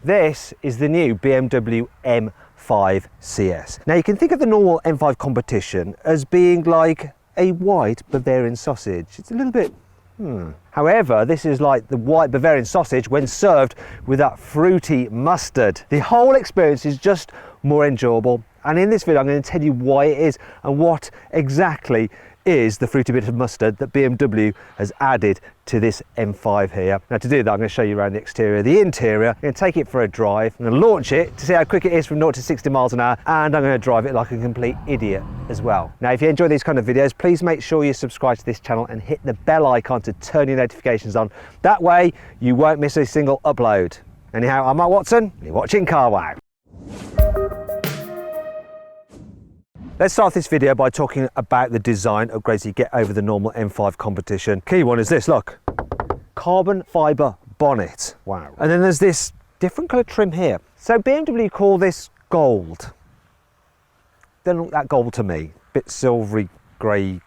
This is the new BMW M5cs. Now you can think of the normal M5 competition as being like a white Bavarian sausage. It's a little bit, However, this is like the white Bavarian sausage when served with that fruity mustard. The whole experience is just more enjoyable. And in this video, I'm going to tell you why it is and what exactly is the fruity bit of mustard that BMW has added to this M5 here. Now to do that, I'm going to show you around the exterior, the interior. I'm going to take it for a drive. I'm going to launch it to see how quick it is from 0 to 60 miles an hour, and I'm going to drive it like a complete idiot as well. Now, if you enjoy these kind of videos, please make sure you subscribe to this channel and hit the bell icon to turn your notifications on. That way, you won't miss a single upload. Anyhow, I'm Mark Watson, and you're watching Car Wow. Let's start this video by talking about the design upgrades you get over the normal M5 competition. Key one is this, look, carbon fibre bonnet. Wow. And then there's this different colour trim here. So BMW call this gold. Doesn't look that gold to me. Bit silvery, grey,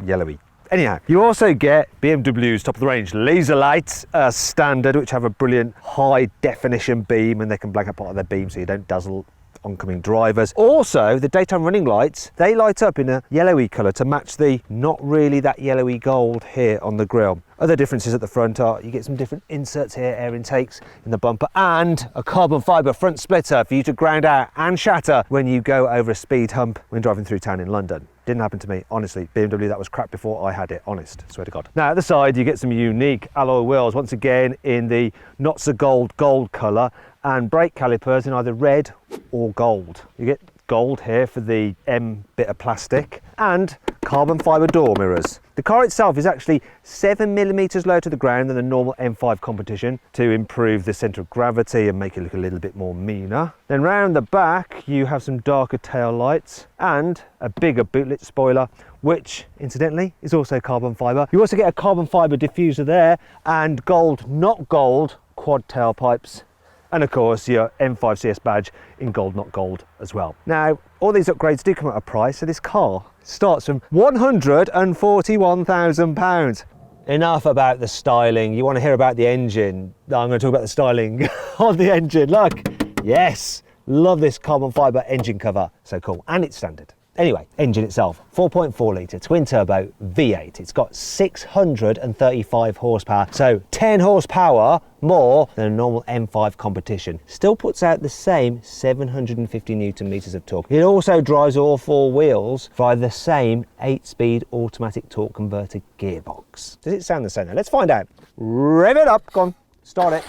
yellowy. Anyhow, you also get BMW's top of the range laser lights standard, which have a brilliant high definition beam, and they can blank out part of their beam so you don't dazzle oncoming drivers. Also, the daytime running lights, they light up in a yellowy colour to match the not really that yellowy gold here on the grille. Other differences at the front are you get some different inserts here, air intakes in the bumper, and a carbon fibre front splitter for you to ground out and shatter when you go over a speed hump when driving through town in London. Didn't happen to me, honestly. BMW, that was crap before I had it, honest, swear to God. Now at the side, you get some unique alloy wheels, once again in the not so gold colour, and brake calipers in either red or gold. You get gold here for the M bit of plastic, and carbon fibre door mirrors. The car itself is actually 7mm lower to the ground than the normal M5 competition to improve the centre of gravity and make it look a little bit more meaner. Then round the back you have some darker tail lights and a bigger bootlit spoiler, which incidentally is also carbon fibre. You also get a carbon fibre diffuser there and gold, not gold, quad tailpipes. And of course your M5cs badge in gold, not gold as well. Now, all these upgrades do come at a price, so this car starts from £141,000. Enough about the styling. You want to hear about the engine? I'm going to talk about the styling on the engine. Look, yes, love this carbon fibre engine cover. So cool, and it's standard. Anyway, engine itself, 4.4 litre twin turbo V8. It's got 635 horsepower, so 10 horsepower more than a normal M5 competition. Still puts out the same 750 Newton meters of torque. It also drives all four wheels via the same 8-speed automatic torque converter gearbox. Does it sound the same now? Let's find out. Rev it up, go on, start it.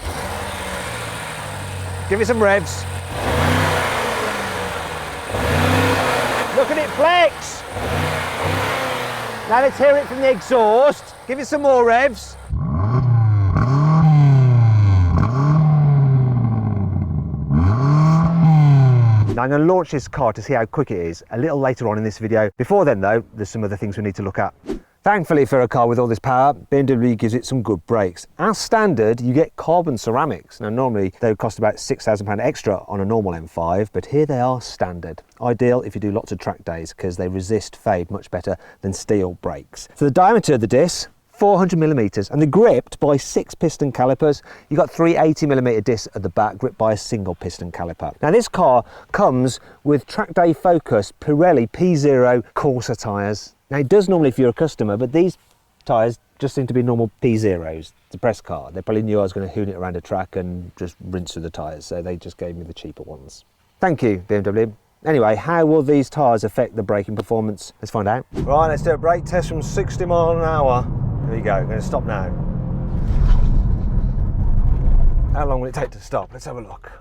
Give it some revs. Look at it flex! Now let's hear it from the exhaust. Give it some more revs. Now I'm going to launch this car to see how quick it is a little later on in this video. Before then though, there's some other things we need to look at. Thankfully for a car with all this power, BMW gives it some good brakes. As standard, you get carbon ceramics. Now normally they would cost about £6,000 extra on a normal M5, but here they are standard. Ideal if you do lots of track days because they resist fade much better than steel brakes. So the diameter of the disc, 400mm, and they're gripped by 6 piston calipers. You've got 3 80mm discs at the back, gripped by a single piston caliper. Now this car comes with track day focused Pirelli P0 Corsa tyres. Now it does normally if you're a customer, but these tyres just seem to be normal P0s. It's a press car. They probably knew I was going to hoon it around a track and just rinse through the tyres, so they just gave me the cheaper ones. Thank you, BMW. Anyway, how will these tyres affect the braking performance? Let's find out. Right, let's do a brake test from 60 miles an hour. Here we go, I'm going to stop now. How long will it take to stop? Let's have a look.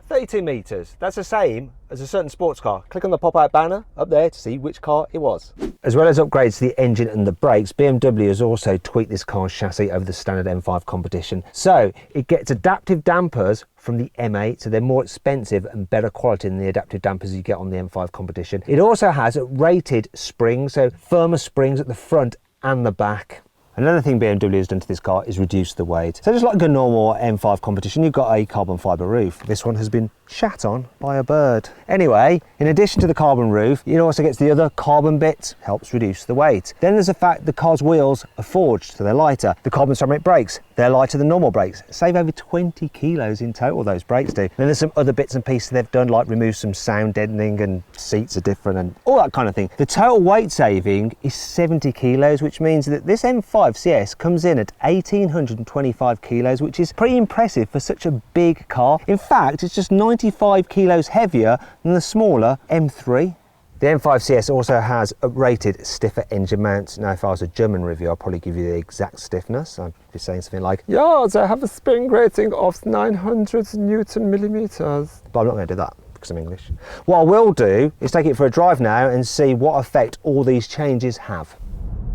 32 metres. That's the same as a certain sports car. Click on the pop-out banner up there to see which car it was. As well as upgrades to the engine and the brakes, BMW has also tweaked this car's chassis over the standard M5 competition. So it gets adaptive dampers from the M8, so they're more expensive and better quality than the adaptive dampers you get on the M5 competition. It also has rated springs, so firmer springs at the front and the back. Another thing BMW has done to this car is reduce the weight. So just like a normal M5 competition, you've got a carbon fibre roof. This one has been shat on by a bird. Anyway, in addition to the carbon roof, it also gets the other carbon bits, helps reduce the weight. Then there's the fact the car's wheels are forged, so they're lighter. The carbon ceramic brakes, they're lighter than normal brakes. Save over 20 kilos in total, those brakes do. Then there's some other bits and pieces they've done, like remove some sound deadening and seats are different and all that kind of thing. The total weight saving is 70 kilos, which means that this M5cs comes in at 1,825 kilos, which is pretty impressive for such a big car. In fact, it's just 95 kilos heavier than the smaller M3. The M5cs also has uprated, stiffer engine mounts. Now, if I was a German review, I'd probably give you the exact stiffness. I'd be saying something like, yeah, they have a spring rating of 900 Newton millimeters. But I'm not going to do that because I'm English. What I will do is take it for a drive now and see what effect all these changes have.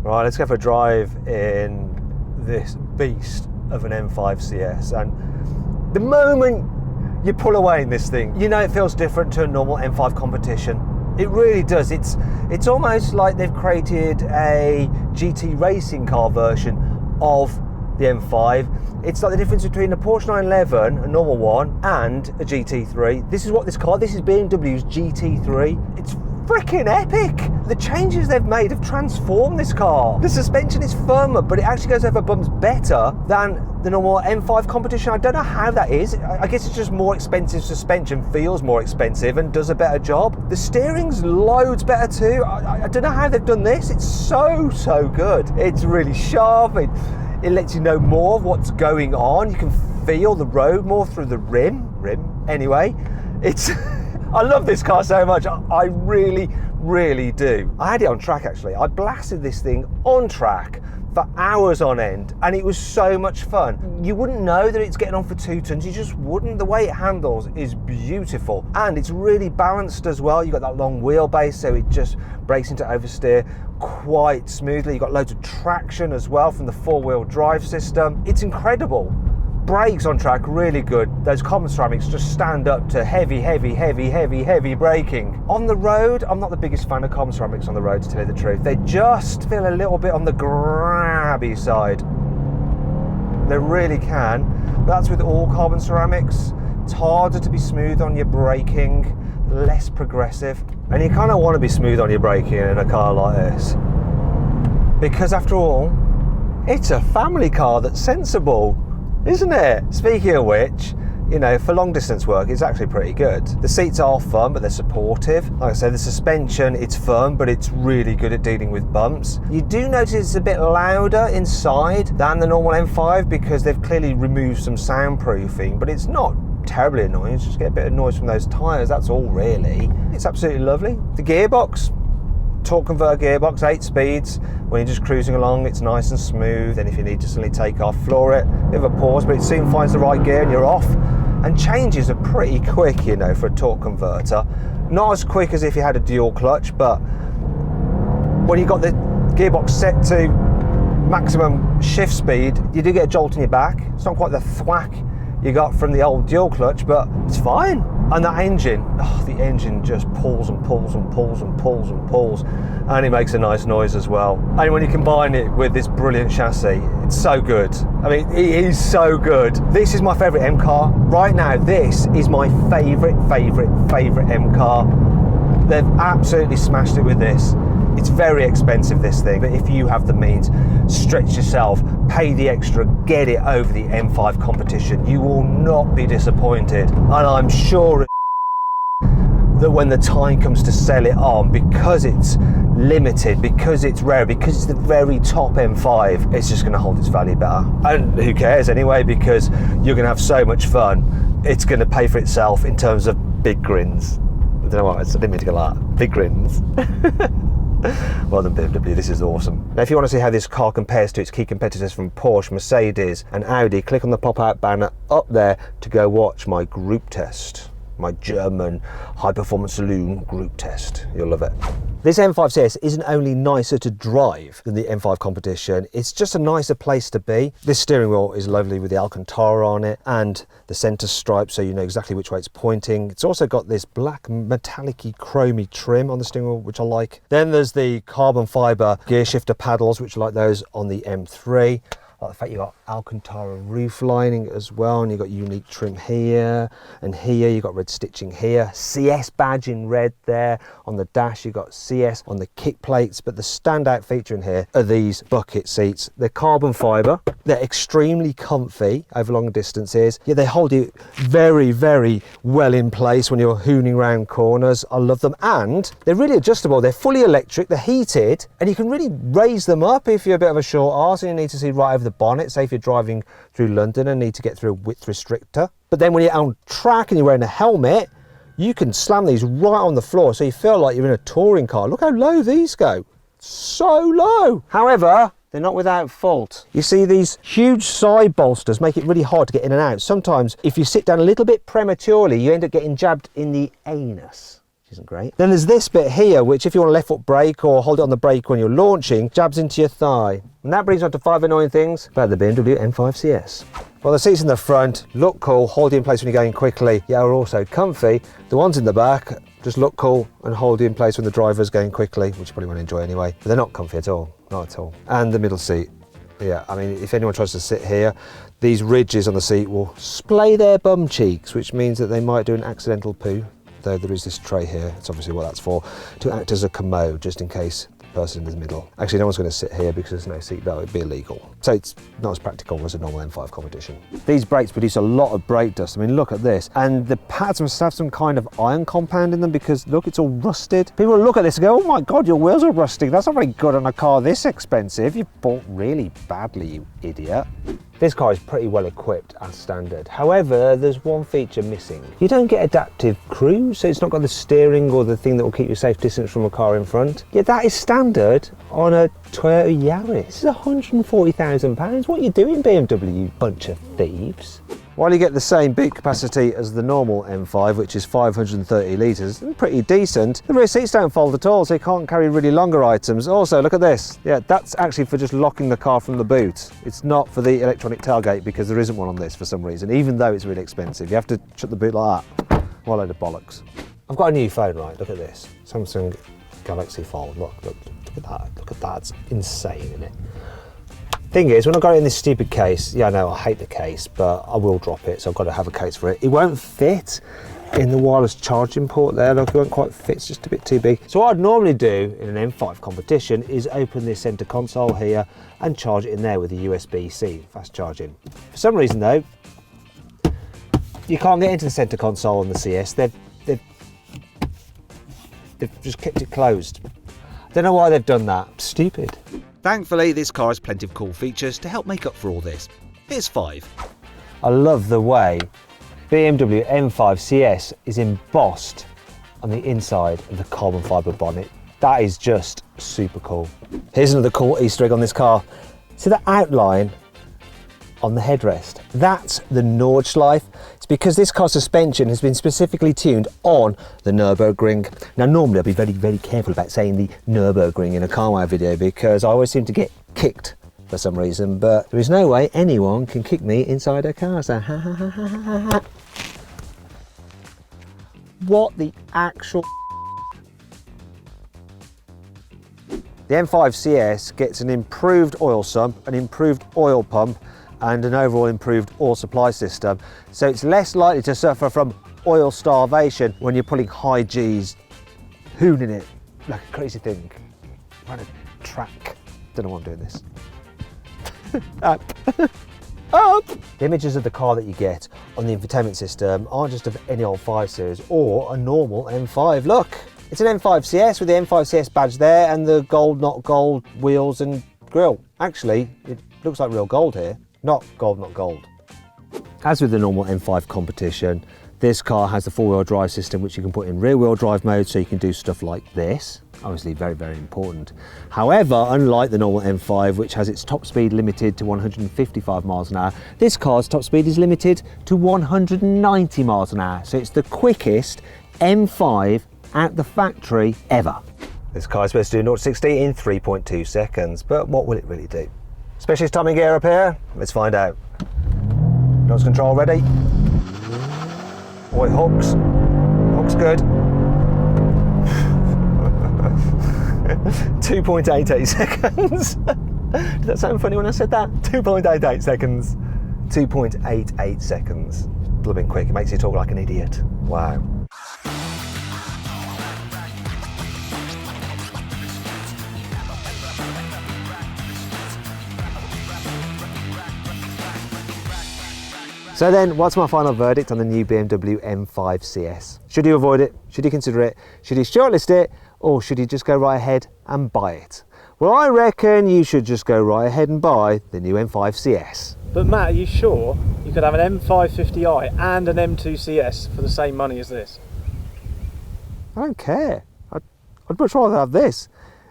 Right, let's go for a drive in this beast of an M5cs. And the moment you pull away in this thing, you know it feels different to a normal M5 competition. It really does. It's almost like they've created a GT racing car version of the M5. It's like the difference between a Porsche 911, a normal one, and a GT3. This is what this is BMW's GT3. It's freaking epic. The changes they've made have transformed this car. The suspension is firmer, but it actually goes over bumps better than the normal M5 competition. I don't know how that is. I guess it's just more expensive suspension, feels more expensive and does a better job. The steering's loads better too. I don't know how they've done this. It's so good. It's really sharp. It lets you know more of what's going on. You can feel the road more through the rim. Anyway, it's I love this car so much. I really do. I had it on track actually. I blasted this thing on track for hours on end and it was so much fun. You wouldn't know that it's getting on for 2 tons, you just wouldn't. The way it handles is beautiful and it's really balanced as well. You've got that long wheelbase so it just breaks into oversteer quite smoothly. You've got loads of traction as well from the 4-wheel drive system. It's incredible. Brakes on track, really good. Those carbon ceramics just stand up to heavy braking. On the road, I'm not the biggest fan of carbon ceramics on the road, to tell you the truth. They just feel a little bit on the grabby side. They really can. But that's with all carbon ceramics. It's harder to be smooth on your braking, less progressive. And you kind of want to be smooth on your braking in a car like this. Because after all, it's a family car that's sensible. Isn't it? Speaking of which, you know, for long distance work, it's actually pretty good. The seats are firm, but they're supportive. Like I said, the suspension, it's firm, but it's really good at dealing with bumps. You do notice it's a bit louder inside than the normal M5 because they've clearly removed some soundproofing, but it's not terribly annoying. You just get a bit of noise from those tyres, that's all really. It's absolutely lovely. The gearbox, torque converter gearbox, 8 speeds. When you're just cruising along, it's nice and smooth. Then if you need to suddenly take off, floor it, bit of a pause, but it soon finds the right gear and you're off. And changes are pretty quick, you know, for a torque converter. Not as quick as if you had a dual clutch, but when you've got the gearbox set to maximum shift speed, you do get a jolt in your back. It's not quite the thwack you got from the old dual clutch, but it's fine. And that engine, the engine just pulls and pulls and pulls and pulls and pulls, and it makes a nice noise as well. And when you combine it with this brilliant chassis, it's so good. I mean, it is so good. This is my favourite M car. Right now, this is my favourite M car. They've absolutely smashed it with this. It's very expensive, this thing, but if you have the means, stretch yourself, pay the extra, get it over the M5 competition. You will not be disappointed. And I'm sure that when the time comes to sell it on, because it's limited, because it's rare, because it's the very top M5, it's just going to hold its value better. And who cares anyway, because you're going to have so much fun. It's going to pay for itself in terms of big grins. I don't know what, I didn't mean to go like that. Big grins. Well done BMW, this is awesome. Now if you want to see how this car compares to its key competitors from Porsche, Mercedes and Audi, click on the pop-out banner up there to go watch my group test. my German high-performance saloon group test. You'll love it. This M5cs isn't only nicer to drive than the M5 competition, it's just a nicer place to be. This steering wheel is lovely with the Alcantara on it and the centre stripe, so you know exactly which way it's pointing. It's also got this black metallic-y chromy trim on the steering wheel, which I like. Then there's the carbon fibre gear shifter paddles, which are like those on the M3. I like the fact you've got Alcantara roof lining as well, and you've got unique trim here, and here you've got red stitching here. CS badge in red there. On the dash you've got CS on the kick plates, but the standout feature in here are these bucket seats. They're carbon fibre, they're extremely comfy over long distances, yet they hold you very, very well in place when you're hooning around corners. I love them, and they're really adjustable. They're fully electric, they're heated, and you can really raise them up if you're a bit of a short arse and you need to see right over the bonnet, say if you're driving through London and need to get through a width restrictor. But then when you're on track and you're wearing a helmet, you can slam these right on the floor so you feel like you're in a touring car. Look how low these go. So low. However, they're not without fault. You see, these huge side bolsters make it really hard to get in and out. Sometimes if you sit down a little bit prematurely, you end up getting jabbed in the anus. Isn't great. Then there's this bit here, which if you want a left foot brake or hold it on the brake when you're launching, jabs into your thigh. And that brings on to 5 annoying things about the BMW M5cs. Well, the seats in the front look cool, hold you in place when you're going quickly, yet are also comfy. The ones in the back just look cool and hold you in place when the driver's going quickly, which you probably won't enjoy anyway. But they're not comfy at all, not at all. And the middle seat. Yeah, I mean, if anyone tries to sit here, these ridges on the seat will splay their bum cheeks, which means that they might do an accidental poo. Though there is this tray here, it's obviously what that's for, to act as a commode just in case the person in the middle. Actually, no one's going to sit here because there's no seat belt, it'd be illegal. So it's not as practical as a normal M5 competition. These brakes produce a lot of brake dust. I mean, look at this. And the pads must have some kind of iron compound in them because look, it's all rusted. People will look at this and go, oh my God, your wheels are rusting. That's not very good on a car this expensive. You bought really badly, you idiot. This car is pretty well equipped as standard. However, there's one feature missing. You don't get adaptive cruise, so it's not got the steering or the thing that will keep you safe distance from a car in front. Yet that is standard on a Toyota Yaris. This is £140,000. What are you doing, BMW, you bunch of thieves? While you get the same boot capacity as the normal M5, which is 530 litres, and pretty decent, the rear seats don't fold at all, so you can't carry really longer items. Also, look at this. Yeah, that's actually for just locking the car from the boot. It's not for the electronic tailgate because there isn't one on this for some reason, even though it's really expensive. You have to shut the boot like that. What a load of bollocks. I've got a new phone, right? Look at this. Samsung Galaxy Fold. Look at that. Look at that. It's insane, isn't it? Thing is, when I got it in this stupid case, yeah, I know I hate the case, but I will drop it, so I've got to have a case for it. It won't fit in the wireless charging port there. Look, it won't quite fit, it's just a bit too big. So what I'd normally do in an M5 competition is open this centre console here and charge it in there with a USB-C, fast charging. For some reason though, you can't get into the centre console on the CS. They've just kept it closed. I don't know why they've done that. Stupid. Thankfully, this car has plenty of cool features to help make up for all this. Here's 5. I love the way BMW M5cs is embossed on the inside of the carbon fibre bonnet. That is just super cool. Here's another cool Easter egg on this car. See the outline on the headrest? That's the Nordschleife. It's because this car's suspension has been specifically tuned on the Nürburgring. Now normally I'd be very, very careful about saying the Nürburgring in a car wow video because I always seem to get kicked for some reason, but there is no way anyone can kick me inside a car, so ha ha ha ha ha ha. What the actual... The M5cs gets an improved oil sump, an improved oil pump, and an overall improved oil supply system, so it's less likely to suffer from oil starvation when you're pulling high G's, hooning it like a crazy thing around a track. Don't know why I'm doing this. Up. Up. The images of the car that you get on the infotainment system aren't just of any old 5 Series or a normal M5. Look, it's an M5cs with the M5cs badge there and the gold not gold wheels and grille. Actually, it looks like real gold here. Not gold, not gold. As with the normal M5 competition, this car has the 4-wheel drive system which you can put in rear-wheel drive mode, so you can do stuff like this. Obviously very, very important. However, unlike the normal M5, which has its top speed limited to 155 miles an hour, this car's top speed is limited to 190 miles an hour. So it's the quickest M5 at the factory ever. This car is supposed to do 0 to 60 in 3.2 seconds, but what will it really do? Specialist timing gear up here, let's find out. Nose control ready. Oh, it hooks. Hooks good. 2.88 seconds. Did that sound funny when I said that? 2.88 seconds. 2.88 seconds. Blooming quick, it makes you talk like an idiot. Wow. So then, what's my final verdict on the new BMW M5cs? Should you avoid it? Should you consider it? Should you shortlist it? Or should you just go right ahead and buy it? Well, I reckon you should just go right ahead and buy the new M5cs. But Matt, are you sure you could have an M550i and an M2cs for the same money as this? I don't care. I'd much rather have this.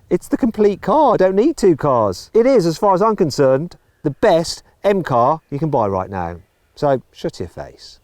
It's the complete car. I don't need two cars. It is, as far as I'm concerned, the best M car you can buy right now. So shut your face.